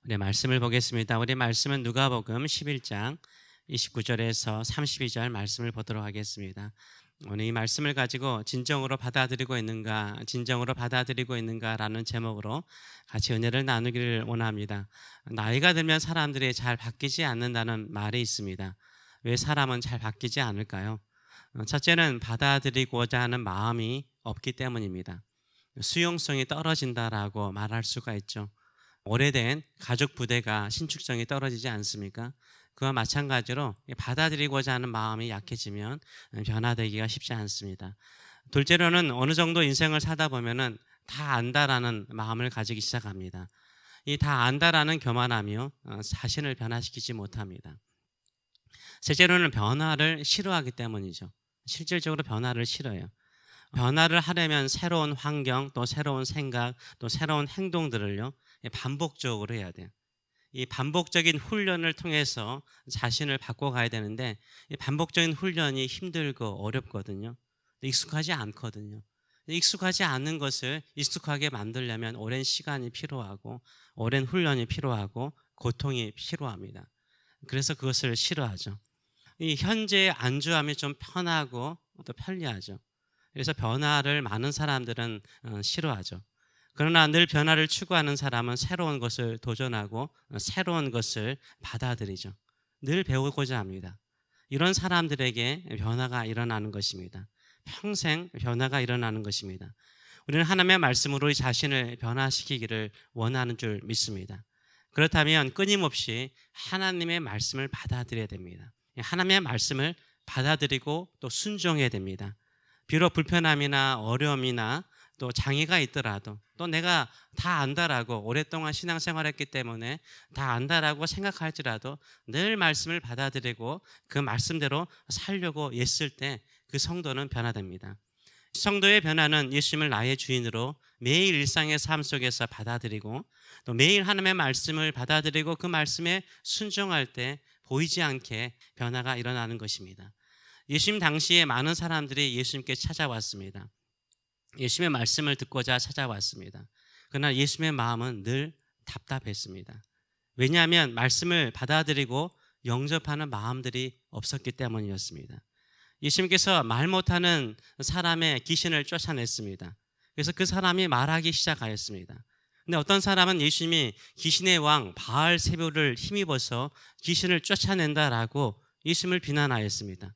우리 말씀을 보겠습니다. 우리 말씀은 누가복음 11장 29절에서 32절 말씀을 보도록 하겠습니다. 오늘 이 말씀을 가지고 진정으로 받아들이고 있는가라는 제목으로 같이 은혜를 나누기를 원합니다. 나이가 들면 사람들이 잘 바뀌지 않는다는 말이 있습니다. 왜 사람은 잘 바뀌지 않을까요? 첫째는 받아들이고자 하는 마음이 없기 때문입니다. 수용성이 떨어진다라고 말할 수가 있죠. 오래된 가족 부대가 신축성이 떨어지지 않습니까? 그와 마찬가지로 받아들이고자 하는 마음이 약해지면 변화되기가 쉽지 않습니다. 둘째로는 어느 정도 인생을 사다 보면은 다 안다라는 마음을 가지기 시작합니다. 이 다 안다라는 교만하며 자신을 변화시키지 못합니다. 셋째로는 변화를 싫어하기 때문이죠. 실질적으로 변화를 싫어해요. 변화를 하려면 새로운 환경, 또 새로운 생각, 또 새로운 행동들을요 반복적으로 해야 돼요. 이 반복적인 훈련을 통해서 자신을 바꿔가야 되는데 이 반복적인 훈련이 힘들고 어렵거든요. 익숙하지 않거든요. 익숙하지 않은 것을 익숙하게 만들려면 오랜 시간이 필요하고 오랜 훈련이 필요하고 고통이 필요합니다. 그래서 그것을 싫어하죠. 이 현재에 안주함이 좀 편하고 또 편리하죠. 그래서 변화를 많은 사람들은 싫어하죠. 그러나 늘 변화를 추구하는 사람은 새로운 것을 도전하고 새로운 것을 받아들이죠. 늘 배우고자 합니다. 이런 사람들에게 변화가 일어나는 것입니다. 평생 변화가 일어나는 것입니다. 우리는 하나님의 말씀으로 자신을 변화시키기를 원하는 줄 믿습니다. 그렇다면 끊임없이 하나님의 말씀을 받아들여야 됩니다. 하나님의 말씀을 받아들이고 또 순종해야 됩니다. 비록 불편함이나 어려움이나 또 장애가 있더라도 또 내가 다 안다라고 오랫동안 신앙생활했기 때문에 다 안다라고 생각할지라도 늘 말씀을 받아들이고 그 말씀대로 살려고 애쓸 때 그 성도는 변화됩니다. 성도의 변화는 예수님을 나의 주인으로 매일 일상의 삶 속에서 받아들이고 또 매일 하나님의 말씀을 받아들이고 그 말씀에 순종할 때 보이지 않게 변화가 일어나는 것입니다. 예수님 당시에 많은 사람들이 예수님께 찾아왔습니다. 예수님의 말씀을 듣고자 찾아왔습니다. 그러나 예수님의 마음은 늘 답답했습니다. 왜냐하면 말씀을 받아들이고 영접하는 마음들이 없었기 때문이었습니다. 예수님께서 말 못하는 사람의 귀신을 쫓아냈습니다. 그래서 그 사람이 말하기 시작하였습니다. 근데 어떤 사람은 예수님이 귀신의 왕 바알세불을 힘입어서 귀신을 쫓아낸다라고 예수님을 비난하였습니다.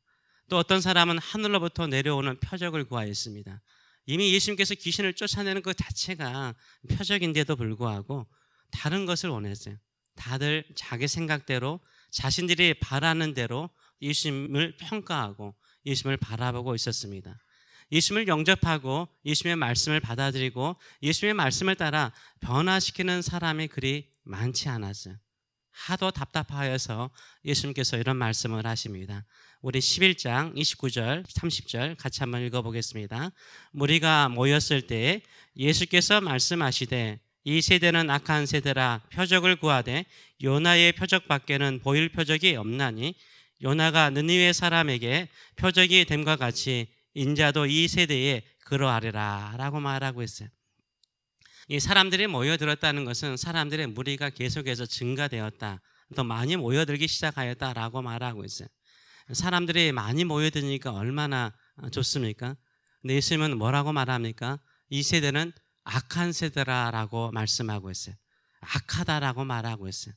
또 어떤 사람은 하늘로부터 내려오는 표적을 구하였습니다. 이미 예수님께서 귀신을 쫓아내는 것 자체가 표적인데도 불구하고 다른 것을 원했어요. 다들 자기 생각대로 자신들이 바라는 대로 예수님을 평가하고 예수님을 바라보고 있었습니다. 예수님을 영접하고 예수님의 말씀을 받아들이고 예수님의 말씀을 따라 변화시키는 사람이 그리 많지 않았어요. 하도 답답하여서 예수님께서 이런 말씀을 하십니다. 우리 11장 29절 30절 같이 한번 읽어보겠습니다. 무리가 모였을 때 예수께서 말씀하시되 이 세대는 악한 세대라 표적을 구하되 요나의 표적밖에는 보일 표적이 없나니 요나가 느니웨 사람에게 표적이 됨과 같이 인자도 이 세대에 그러하리라 라고 말하고 있어요. 이 사람들이 모여들었다는 것은 사람들의 무리가 계속해서 증가되었다, 더 많이 모여들기 시작하였다라고 말하고 있어요. 사람들이 많이 모여드니까 얼마나 좋습니까? 근데 예수님은 뭐라고 말합니까? 이 세대는 악한 세대라라고 말씀하고 있어요. 악하다라고 말하고 있어요.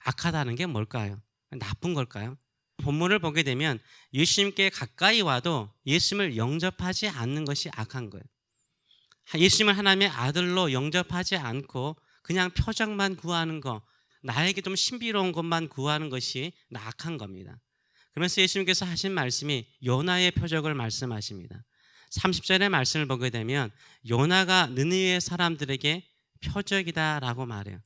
악하다는 게 뭘까요? 나쁜 걸까요? 본문을 보게 되면 예수님께 가까이 와도 예수님을 영접하지 않는 것이 악한 거예요. 예수님을 하나님의 아들로 영접하지 않고 그냥 표적만 구하는 거, 나에게 좀 신비로운 것만 구하는 것이 악한 겁니다. 그래서 예수님께서 하신 말씀이 요나의 표적을 말씀하십니다. 30절의 말씀을 보게 되면 요나가 느니웨 사람들에게 표적이다라고 말해요.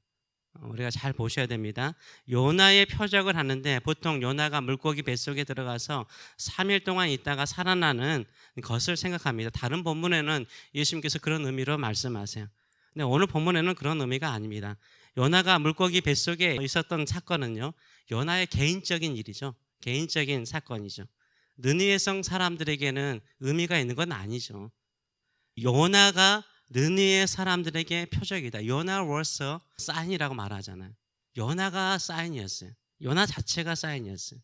우리가 잘 보셔야 됩니다. 요나의 표적을 하는데 보통 요나가 물고기 뱃속에 들어가서 3일 동안 있다가 살아나는 것을 생각합니다. 다른 본문에는 예수님께서 그런 의미로 말씀하세요. 근데 오늘 본문에는 그런 의미가 아닙니다. 요나가 물고기 뱃속에 있었던 사건은요, 요나의 개인적인 일이죠. 개인적인 사건이죠. 느니웨 성 사람들에게는 의미가 있는 건 아니죠. 요나가 느니웨 사람들에게 표적이다. 요나 was a sign이라고 말하잖아요. 요나가 사인이었어요. 요나 자체가 사인이었어요.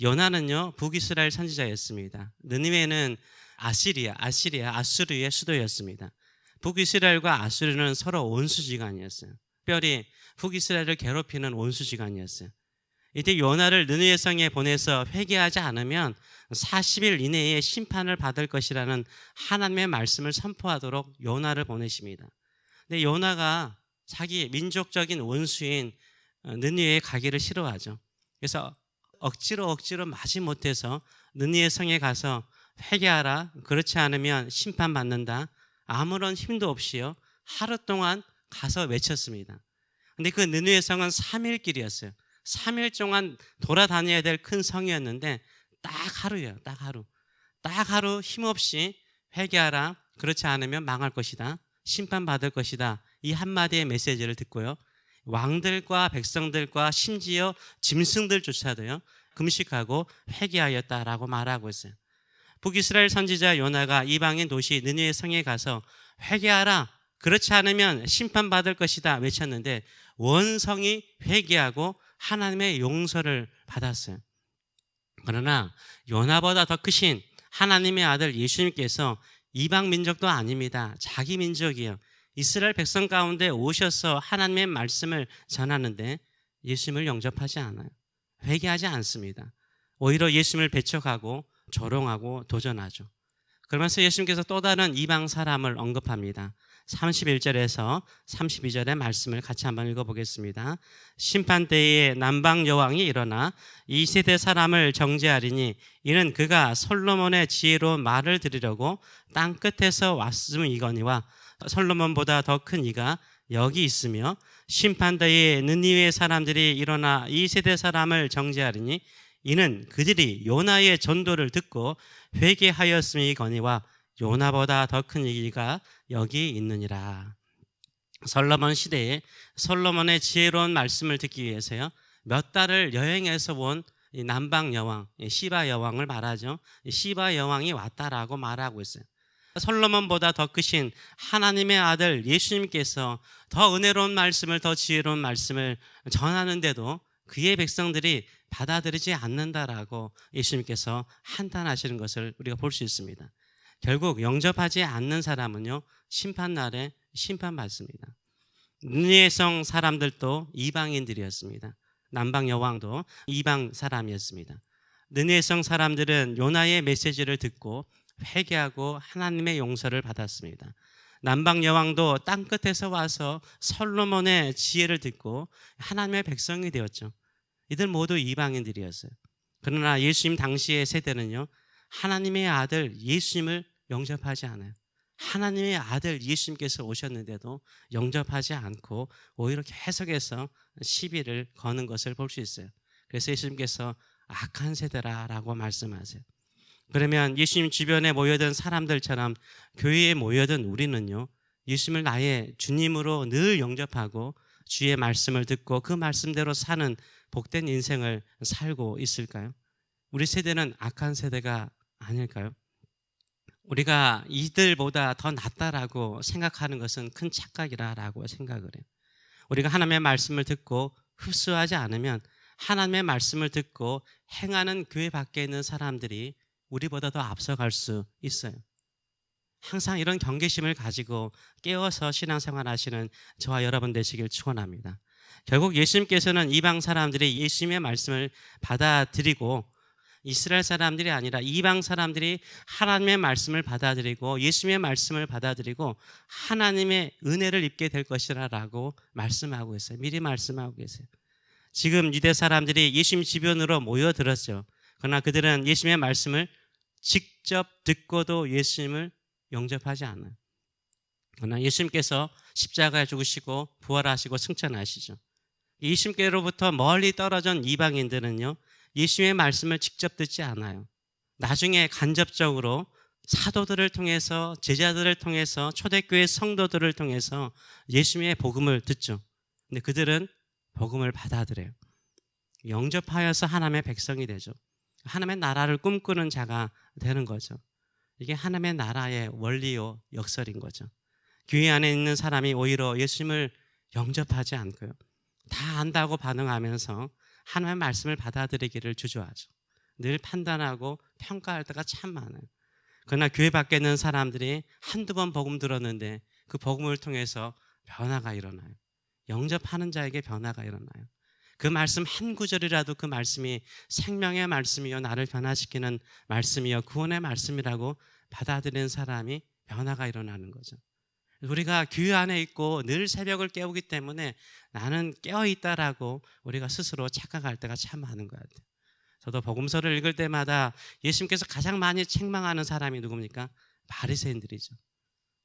요나는요, 북이스라엘 선지자였습니다. 느니웨는 아수르의 수도였습니다. 북이스라엘과 아수르는 서로 원수지간이었어요. 특별히 북이스라엘을 괴롭히는 원수지간이었어요. 이때 요나를 느느웨 성에 보내서 회개하지 않으면 40일 이내에 심판을 받을 것이라는 하나님의 말씀을 선포하도록 요나를 보내십니다. 근데 요나가 자기 민족적인 원수인 느느웨에 가기를 싫어하죠. 그래서 억지로 마지못해서 느느웨 성에 가서 회개하라, 그렇지 않으면 심판받는다, 아무런 힘도 없이요 하루 동안 가서 외쳤습니다. 근데 그 느느웨 성은 3일 길이었어요. 3일 동안 돌아다녀야 될 큰 성이었는데 딱 하루예요. 딱 하루 힘없이 회개하라, 그렇지 않으면 망할 것이다, 심판받을 것이다, 이 한마디의 메시지를 듣고요, 왕들과 백성들과 심지어 짐승들조차도요 금식하고 회개하였다라고 말하고 있어요. 북이스라엘 선지자 요나가 이방인 도시 느느웨 성에 가서 회개하라, 그렇지 않으면 심판받을 것이다 외쳤는데 원성이 회개하고 하나님의 용서를 받았어요. 그러나 요나보다 더 크신 하나님의 아들 예수님께서 이방 민족도 아닙니다. 자기 민족이에요. 이스라엘 백성 가운데 오셔서 하나님의 말씀을 전하는데 예수님을 영접하지 않아요. 회개하지 않습니다. 오히려 예수님을 배척하고 조롱하고 도전하죠. 그러면서 예수님께서 또 다른 이방 사람을 언급합니다. 31절에서 32절의 말씀을 같이 한번 읽어보겠습니다. 심판때에 남방 여왕이 일어나 이 세대 사람을 정죄하리니 이는 그가 솔로몬의 지혜로 말을 들으려고 땅 끝에서 왔음이거니와 솔로몬보다 더 큰 이가 여기 있으며 심판때에 느니웨 사람들이 일어나 이 세대 사람을 정죄하리니 이는 그들이 요나의 전도를 듣고 회개하였음이거니와 요나보다 더 큰 이가 여기 있느니라. 솔로몬 시대에 솔로몬의 지혜로운 말씀을 듣기 위해서요 몇 달을 여행해서 온 남방 여왕 시바 여왕을 말하죠. 시바 여왕이 왔다라고 말하고 있어요. 솔로몬보다 더 크신 하나님의 아들 예수님께서 더 은혜로운 말씀을, 더 지혜로운 말씀을 전하는데도 그의 백성들이 받아들이지 않는다라고 예수님께서 한탄하시는 것을 우리가 볼 수 있습니다. 결국 영접하지 않는 사람은요 심판날에 심판받습니다. 느느웨 성 사람들도 이방인들이었습니다. 남방 여왕도 이방 사람이었습니다. 느느웨 성 사람들은 요나의 메시지를 듣고 회개하고 하나님의 용서를 받았습니다. 남방 여왕도 땅끝에서 와서 솔로몬의 지혜를 듣고 하나님의 백성이 되었죠. 이들 모두 이방인들이었어요. 그러나 예수님 당시의 세대는요 하나님의 아들 예수님을 영접하지 않아요. 하나님의 아들 예수님께서 오셨는데도 영접하지 않고 오히려 계속해서 시비를 거는 것을 볼 수 있어요. 그래서 예수님께서 악한 세대라고 말씀하세요. 그러면 예수님 주변에 모여든 사람들처럼 교회에 모여든 우리는요 예수님을 나의 주님으로 늘 영접하고 주의 말씀을 듣고 그 말씀대로 사는 복된 인생을 살고 있을까요? 우리 세대는 악한 세대가 아닐까요? 우리가 이들보다 더 낫다라고 생각하는 것은 큰 착각이라고 생각을 해요. 우리가 하나님의 말씀을 듣고 흡수하지 않으면 하나님의 말씀을 듣고 행하는 교회 밖에 있는 사람들이 우리보다 더 앞서갈 수 있어요. 항상 이런 경계심을 가지고 깨어서 신앙생활 하시는 저와 여러분 되시길 축원합니다. 결국 예수님께서는 이방 사람들이 예수님의 말씀을 받아들이고 이스라엘 사람들이 아니라 이방 사람들이 하나님의 말씀을 받아들이고 예수님의 말씀을 받아들이고 하나님의 은혜를 입게 될 것이라고 말씀하고 있어요. 미리 말씀하고 계세요. 지금 유대 사람들이 예수님 주변으로 모여들었죠. 그러나 그들은 예수님의 말씀을 직접 듣고도 예수님을 영접하지 않아요. 그러나 예수님께서 십자가에 죽으시고 부활하시고 승천하시죠. 예수님께로부터 멀리 떨어진 이방인들은요 예수님의 말씀을 직접 듣지 않아요. 나중에 간접적으로 사도들을 통해서 제자들을 통해서 초대교회 성도들을 통해서 예수님의 복음을 듣죠. 근데 그들은 복음을 받아들여요. 영접하여서 하나님의 백성이 되죠. 하나님의 나라를 꿈꾸는 자가 되는 거죠. 이게 하나님의 나라의 원리요 역설인 거죠. 교회 안에 있는 사람이 오히려 예수님을 영접하지 않고요 다 안다고 반응하면서 하나님의 말씀을 받아들이기를 주저하죠. 늘 판단하고 평가할 때가 참 많아요. 그러나 교회 밖에 있는 사람들이 한두 번 복음 들었는데 그 복음을 통해서 변화가 일어나요. 영접하는 자에게 변화가 일어나요. 그 말씀 한 구절이라도 그 말씀이 생명의 말씀이요, 나를 변화시키는 말씀이요, 구원의 말씀이라고 받아들이는 사람이 변화가 일어나는 거죠. 우리가 교회 안에 있고 늘 새벽을 깨우기 때문에 나는 깨어있다라고 우리가 스스로 착각할 때가 참 많은 것 같아요. 저도 복음서를 읽을 때마다 예수님께서 가장 많이 책망하는 사람이 누굽니까? 바리새인들이죠.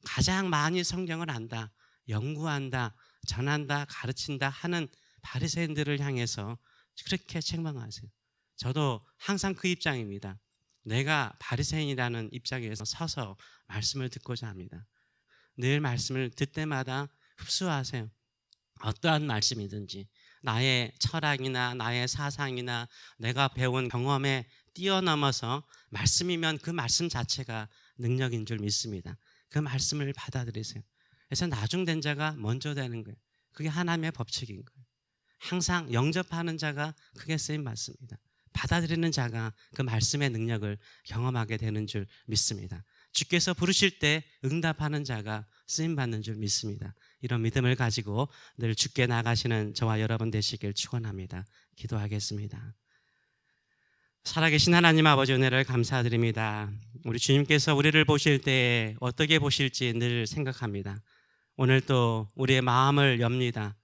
가장 많이 성경을 안다, 연구한다, 전한다, 가르친다 하는 바리새인들을 향해서 그렇게 책망하세요. 저도 항상 그 입장입니다. 내가 바리새인이라는 입장에서 서서 말씀을 듣고자 합니다. 늘 말씀을 듣을 때마다 흡수하세요. 어떠한 말씀이든지 나의 철학이나 나의 사상이나 내가 배운 경험에 뛰어넘어서 말씀이면 그 말씀 자체가 능력인 줄 믿습니다. 그 말씀을 받아들이세요. 그래서 나중된 자가 먼저 되는 거예요. 그게 하나님의 법칙인 거예요. 항상 영접하는 자가 크게 쓰임 받습니다. 받아들이는 자가 그 말씀의 능력을 경험하게 되는 줄 믿습니다. 주께서 부르실 때 응답하는 자가 쓰임받는 줄 믿습니다. 이런 믿음을 가지고 늘 주께 나가시는 저와 여러분 되시길 축원합니다. 기도하겠습니다. 살아계신 하나님 아버지, 은혜를 감사드립니다. 우리 주님께서 우리를 보실 때 어떻게 보실지 늘 생각합니다. 오늘 또 우리의 마음을 엽니다.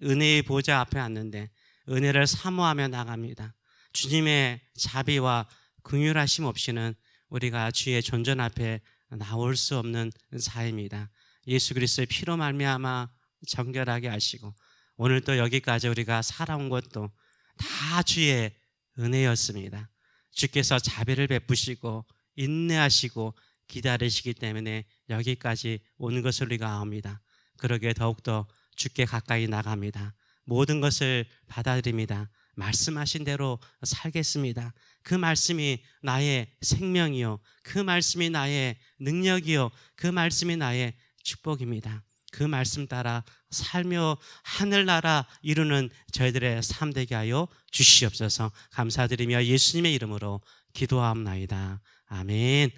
은혜의 보좌 앞에 앉는데 은혜를 사모하며 나갑니다. 주님의 자비와 긍휼하심 없이는 우리가 주의 존전 앞에 나올 수 없는 자입니다. 예수 그리스도의 피로 말미암아 정결하게 하시고 오늘 또 여기까지 우리가 살아온 것도 다 주의 은혜였습니다. 주께서 자비를 베푸시고 인내하시고 기다리시기 때문에 여기까지 온 것을 우리가 아옵니다. 그러기에 더욱더 주께 가까이 나갑니다. 모든 것을 받아들입니다. 말씀하신 대로 살겠습니다. 그 말씀이 나의 생명이요, 그 말씀이 나의 능력이요, 그 말씀이 나의 축복입니다. 그 말씀 따라 살며 하늘나라 이루는 저희들의 삶 되게 하여 주시옵소서. 감사드리며 예수님의 이름으로 기도하옵나이다. 아멘.